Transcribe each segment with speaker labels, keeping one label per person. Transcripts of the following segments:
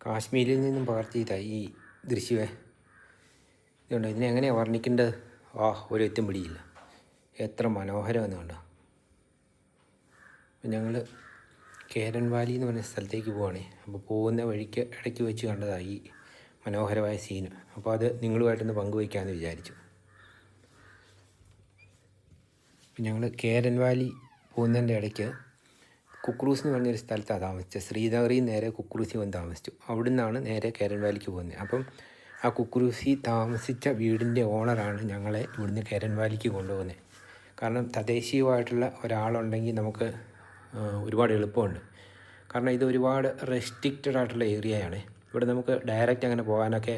Speaker 1: കാശ്മീരിൽ നിന്നും പകർത്തിയതാണ് ഈ ദൃശ്യമേ. ഇതുകൊണ്ട് ഇതിനെ എങ്ങനെയാണ് വർണ്ണിക്കേണ്ടത്? ഒരു എത്തും പിടിയില്ല. എത്ര മനോഹരമെന്ന് കണ്ടോ. അപ്പം ഞങ്ങൾ കേരൻ വാലി എന്ന് പറഞ്ഞ സ്ഥലത്തേക്ക് പോവുകയാണേ. അപ്പോൾ പോകുന്ന വഴിക്ക് ഇടയ്ക്ക് വെച്ച് കണ്ടതാണ് ഈ മനോഹരമായ സീന്. അപ്പോൾ അത് നിങ്ങളുമായിട്ടൊന്ന് പങ്കുവയ്ക്കാമെന്ന് വിചാരിച്ചു. ഞങ്ങൾ കേരൻ വാലി പോകുന്നതിൻ്റെ ഇടയ്ക്ക് കുക്രൂസ് എന്ന് പറഞ്ഞൊരു സ്ഥലത്താണ് താമസിച്ചത്. ശ്രീനഗറിൽ നേരെ കുക്രൂസിൽ വന്ന് താമസിച്ചു. അവിടെ നിന്നാണ് നേരെ കേരൻ വാലിക്ക് പോകുന്നത്. അപ്പം ആ കുക്രൂസിൽ താമസിച്ച വീടിൻ്റെ ഓണറാണ് ഞങ്ങളെ ഇവിടുന്ന് കേരൻ വാലിക്ക് കൊണ്ടുപോകുന്നത്. കാരണം തദ്ദേശീയമായിട്ടുള്ള ഒരാളുണ്ടെങ്കിൽ നമുക്ക് ഒരുപാട് എളുപ്പമുണ്ട്. കാരണം ഇത് ഒരുപാട് റെസ്ട്രിക്റ്റഡ് ആയിട്ടുള്ള ഏരിയയാണ്. ഇവിടെ നമുക്ക് ഡയറക്റ്റ് അങ്ങനെ പോകാനൊക്കെ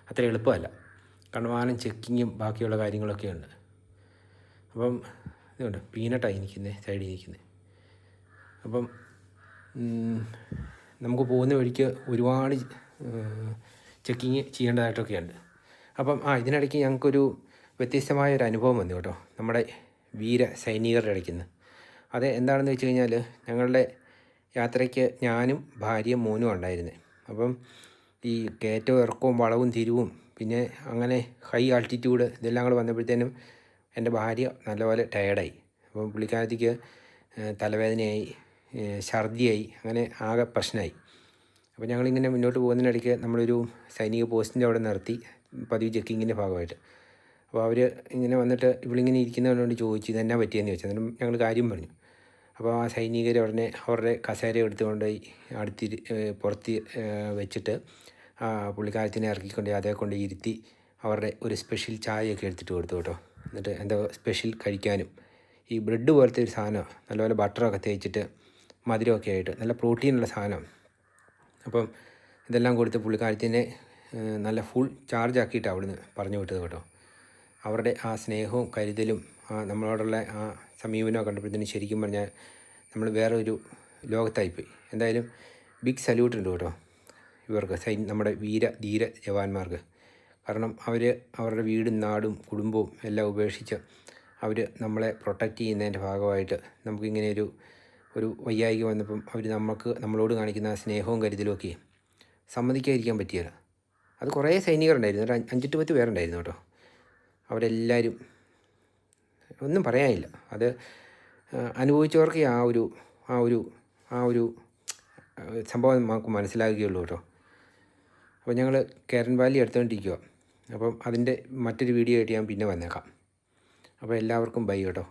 Speaker 1: അത്ര എളുപ്പമല്ല. കാരണം വാഹനം ചെക്കിങ്ങും ബാക്കിയുള്ള കാര്യങ്ങളൊക്കെ ഉണ്ട്. അപ്പം ഇതുണ്ട് പീനട്ടായി നിൽക്കുന്നത്, സൈഡിൽ നിൽക്കുന്നത്. അപ്പം നമുക്ക് പോകുന്ന വഴിക്ക് ഒരുപാട് ചെക്കിങ് ചെയ്യേണ്ടതായിട്ടൊക്കെ ഉണ്ട്. അപ്പം ഇതിനിടയ്ക്ക് ഞങ്ങൾക്കൊരു വ്യത്യസ്തമായൊരു അനുഭവം വന്നു കേട്ടോ, നമ്മുടെ വീര സൈനികരുടെ ഇടയ്ക്ക് നിന്ന്. അത് എന്താണെന്ന് വെച്ച് കഴിഞ്ഞാൽ, ഞങ്ങളുടെ യാത്രയ്ക്ക് ഞാനും ഭാര്യയും മോനും ഉണ്ടായിരുന്നത്. അപ്പം ഈ കയറ്റവും ഇറക്കവും വളവും തിരിവും പിന്നെ അങ്ങനെ ഹൈ ആൾട്ടിറ്റ്യൂഡ് ഇതെല്ലാം കൂടെ വന്നപ്പോഴത്തേനും എൻ്റെ ഭാര്യ നല്ലപോലെ ടയേർഡായി. അപ്പം പുള്ളിക്കാരത്തിക്ക് തലവേദനയായി, ഛർദിയായി, അങ്ങനെ ആകെ പ്രശ്നമായി. അപ്പോൾ ഞങ്ങളിങ്ങനെ മുന്നോട്ട് പോകുന്നതിനിടയ്ക്ക് നമ്മളൊരു സൈനിക പോസ്റ്റിൻ്റെ അവിടെ നിർത്തി, പതിവ് ചെക്കിങ്ങിൻ്റെ ഭാഗമായിട്ട്. അപ്പോൾ അവർ ഇങ്ങനെ വന്നിട്ട് ഇവളിങ്ങനെ ഇരിക്കുന്നതുകൊണ്ട് ചോദിച്ചു ഇതെന്നാ പറ്റിയെന്ന് ചോദിച്ചു. അന്നേരം ഞങ്ങൾ കാര്യം പറഞ്ഞു. അപ്പോൾ ആ സൈനികർ ഉടനെ അവരുടെ കസേര എടുത്തുകൊണ്ടുപോയി പുറത്ത് വെച്ചിട്ട് പുള്ളിക്കാരത്തിനെ ഇറക്കിക്കൊണ്ട് അതേ കൊണ്ട് ഇരുത്തി അവരുടെ ഒരു സ്പെഷ്യൽ ചായയൊക്കെ എടുത്തിട്ട് കൊടുത്തു കേട്ടോ. എന്നിട്ട് എന്തോ സ്പെഷ്യൽ കഴിക്കാനും, ഈ ബ്രെഡ് പോലത്തെ ഒരു സാധനമാണ്, നല്ലപോലെ ബട്ടറൊക്കെ തേച്ചിട്ട് മധുരമൊക്കെ ആയിട്ട് നല്ല പ്രോട്ടീനുള്ള സാധനം. അപ്പം ഇതെല്ലാം കൊടുത്ത് പുള്ളിക്കാരത്തിനെ നല്ല ഫുൾ ചാർജ് ആക്കിയിട്ട് അവിടുന്ന് പറഞ്ഞു വിട്ടത് കേട്ടോ. അവരുടെ ആ സ്നേഹവും കരുതലും നമ്മളോടുള്ള ആ സമീപനവും കണ്ടപ്പോഴത്തേനും ശരിക്കും പറഞ്ഞാൽ നമ്മൾ വേറെ ഒരു ലോകത്തായിപ്പോയി. എന്തായാലും ബിഗ് സല്യൂട്ട് ഉണ്ട് കേട്ടോ ഇവർക്ക്, നമ്മുടെ ധീര ജവാന്മാർക്ക്. കാരണം അവർ അവരുടെ വീടും നാടും കുടുംബവും എല്ലാം ഉപേക്ഷിച്ച് അവർ നമ്മളെ പ്രൊട്ടക്റ്റ് ചെയ്യുന്നതിൻ്റെ ഭാഗമായിട്ട് നമുക്കിങ്ങനെ ഒരു വയ്യായിക വന്നപ്പം അവർ നമ്മളോട് കാണിക്കുന്ന ആ സ്നേഹവും കരുതലും ഒക്കെ സമ്മതിക്കാതിരിക്കാൻ പറ്റിയല്ല. അത് കുറേ സൈനികരുണ്ടായിരുന്നു, ഒരു 5-10 പേരുണ്ടായിരുന്നു കേട്ടോ. അവരെല്ലാവരും ഒന്നും പറയാനില്ല. അത് അനുഭവിച്ചവർക്ക് ആ ഒരു സംഭവം നമുക്ക് മനസ്സിലാകുകയുള്ളൂ കേട്ടോ. അപ്പോൾ ഞങ്ങൾ കേരൻ വാലി എടുത്തുകൊണ്ടിരിക്കുക. അപ്പം അതിൻ്റെ മറ്റൊരു വീഡിയോ ആയിട്ട് ഞാൻ പിന്നെ വന്നേക്കാം. അപ്പോൾ എല്ലാവർക്കും ബൈ കേട്ടോ.